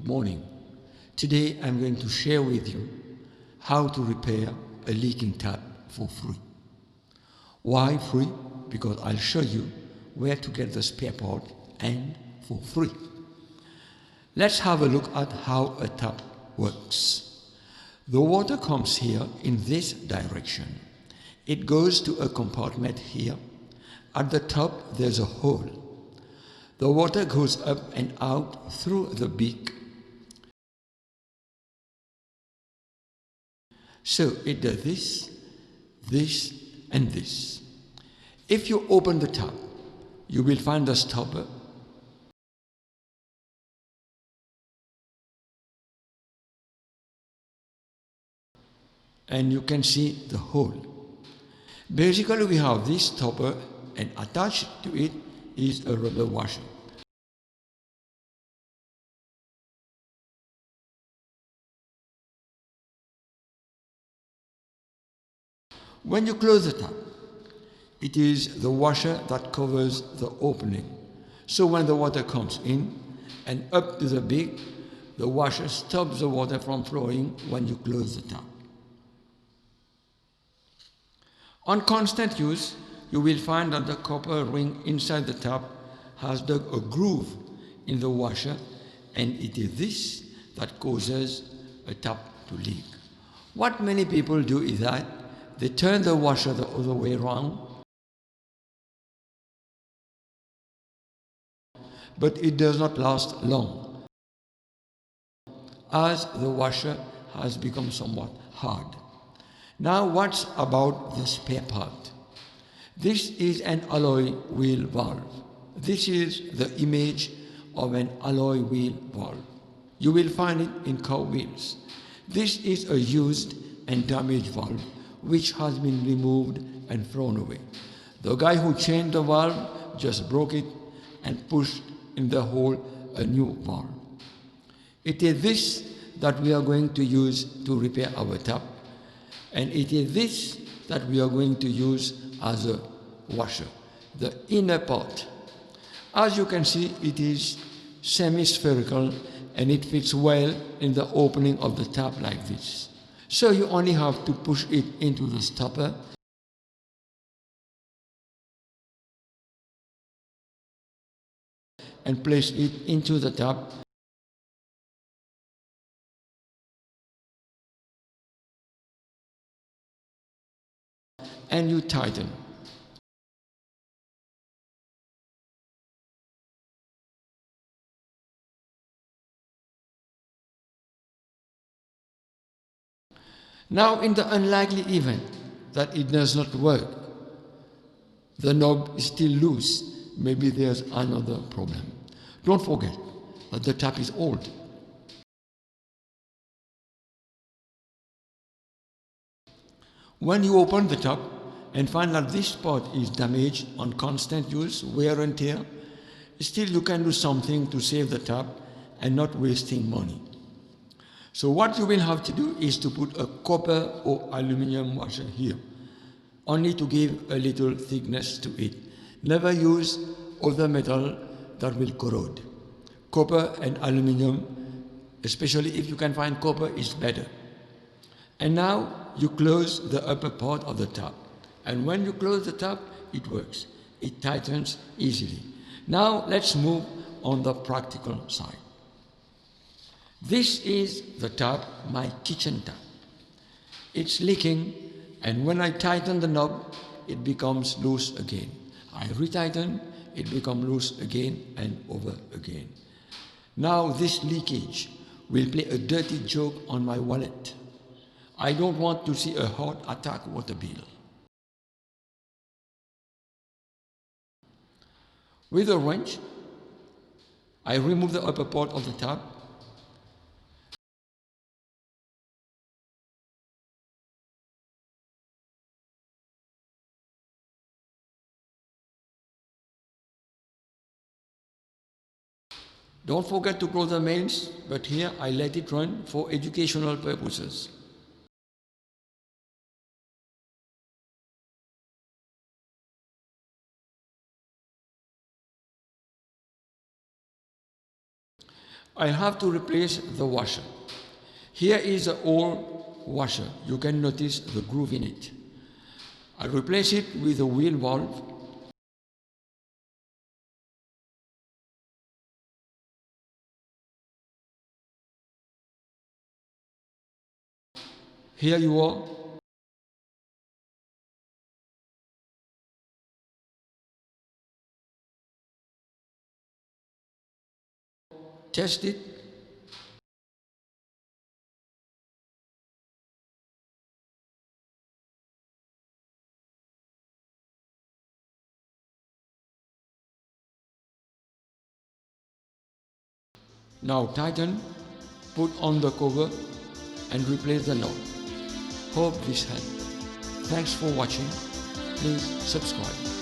Good morning. Today I'm going to share with you how to repair a leaking tap for free. Why free? Because I'll show you where to get the spare part and for free. Let's have a look at how a tap works. The water comes here in this direction. It goes to a compartment here. At the top there's a hole. The water goes up and out through the beak. So it does this, this and this. If you open the tap, you will find the stopper. And you can see the hole. Basically we have this stopper and attached to it is a rubber washer. When you close the tap, it is the washer that covers the opening. So when the water comes in and up to the beak, the washer stops the water from flowing when you close the tap. On constant use, you will find that the copper ring inside the tap has dug a groove in the washer, and it is this that causes a tap to leak. What many people do is that they turn the washer the other way around, but it does not last long, as the washer has become somewhat hard. Now what's about the spare part? This is an alloy wheel valve. This is the image of an alloy wheel valve. You will find it in car wheels. This is a used and damaged valve which has been removed and thrown away. The guy who changed the valve just broke it and pushed in the hole a new valve. It is this that we are going to use to repair our tap, and it is this that we are going to use as a washer, the inner part. As you can see, it is semi-spherical and it fits well in the opening of the tap like this. So you only have to push it into the stopper and place it into the tap and you tighten. Now in the unlikely event that it does not work, the knob is still loose, maybe there's another problem. Don't forget that the tap is old. When you open the tap and find that this part is damaged on constant use, wear and tear, still you can do something to save the tap and not wasting money. So what you will have to do is to put a copper or aluminum washer here, only to give a little thickness to it. Never use other metal that will corrode. Copper and aluminum, especially if you can find copper, is better. And now you close the upper part of the tap. And when you close the tap, it works. It tightens easily. Now let's move on the practical side. This is the tap, my kitchen tap. It's leaking, and when I tighten the knob, it becomes loose again. I retighten, it becomes loose again and over again. Now this leakage will play a dirty joke on my wallet. I don't want to see a heart attack water bill. With a wrench, I remove the upper part of the tap. Don't forget to close the mains, but here I let it run for educational purposes. I have to replace the washer. Here is the old washer. You can notice the groove in it. I replace it with a wheel valve. Here you are. Test it. Now tighten, put on the cover and replace the knob. Hope this helped. Thanks for watching. Please subscribe.